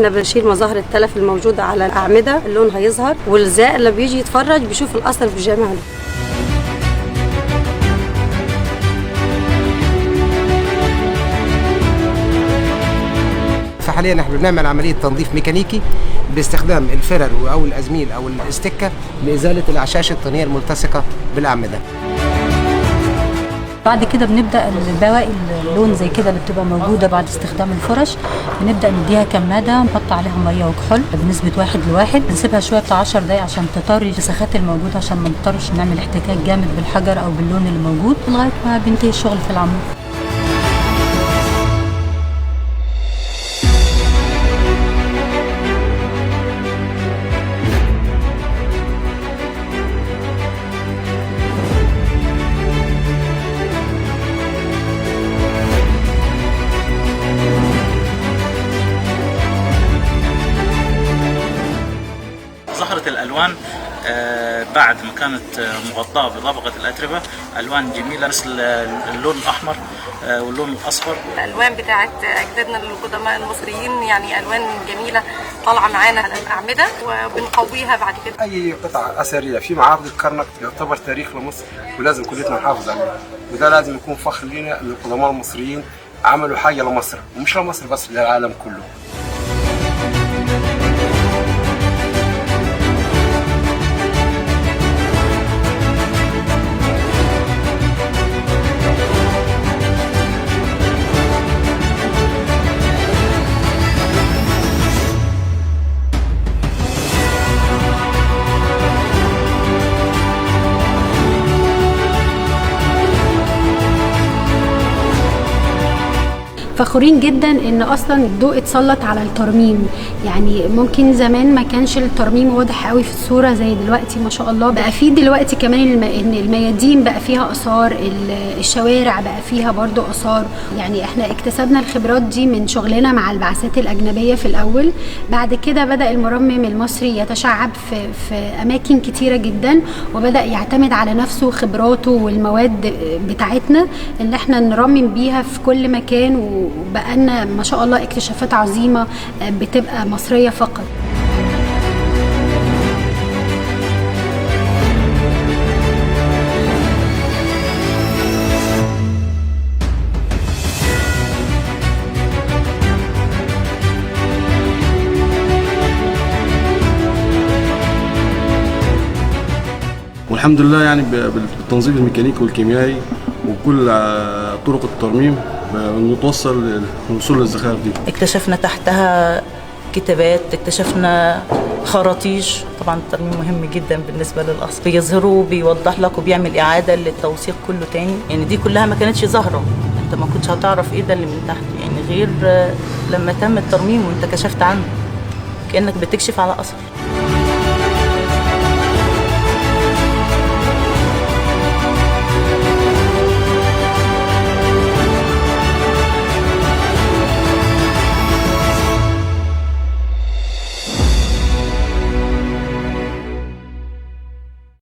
احنا بنشيل مظاهر التلف الموجودة على الأعمدة، اللون هيظهر، والزائر اللي بيجي يتفرج بيشوف الأثر بجماله. فحاليا احنا بنعمل عمليه تنظيف ميكانيكي باستخدام الفرر او الازميل او الاستكه لازاله الاعشاش الطينيه الملتصقه بالاعمده. بعد كده بنبدا بواقي اللون زي كده اللي بتبقى موجوده بعد استخدام الفرش، بنبدا نديها كماده، نحط عليها ميه وكحول بنسبه 1:1، بنسيبها شويه بتاع 10 دقائق عشان تطري الفسخات الموجوده، عشان ما نضطرش نعمل احتكاك جامد بالحجر او باللون اللي موجود، لغايه ما بينتهي الشغل في العمود. ظهرت الألوان بعد ما كانت مغطاة بطبقة الأتربة، ألوان جميلة مثل اللون الأحمر واللون الأصفر. الألوان بتاعت أجدادنا القدماء المصريين يعني ألوان جميلة طالعة معانا على الأعمدة وبنقويها بعد كده. أي قطعة أثرية في معابد الكرنك يعتبر تاريخ لمصر ولازم كلنا نحافظ عليه، وده لازم يكون فخر لنا إن القدماء المصريين عملوا حاجة لمصر، ومش لمصر بس، للعالم كله. فخورين جدا ان اصلا الضوء اتسلط على الترميم. يعني ممكن زمان ما كانش الترميم واضح قوي في الصوره زي دلوقتي، ما شاء الله بقى في دلوقتي كمان ان الميادين بقى فيها اثار، الشوارع بقى فيها برضو اثار. يعني احنا اكتسبنا الخبرات دي من شغلنا مع البعثات الاجنبيه في الاول، بعد كده بدا المرمم المصري يتشعب في اماكن كتيره جدا، وبدا يعتمد على نفسه خبراته والمواد بتاعتنا اللي احنا نرمم بيها في كل مكان، وبقالنا ما شاء الله اكتشافات عظيمة بتبقى مصرية فقط. والحمد لله يعني بالتنظيف الميكانيكي والكيميائي وكل طرق الترميم نتوصل للوصول للزخارف دي. اكتشفنا تحتها كتابات، اكتشفنا خراطيش. طبعا الترميم مهم جدا بالنسبه للاصل، بيظهره بيوضح لك وبيعمل اعاده للتوثيق كله تاني. يعني دي كلها ما كانتش ظاهره، انت ما كنتش هتعرف ايه ده اللي من تحت، يعني غير لما تم الترميم وانت كشفت عنه كانك بتكشف على اثر.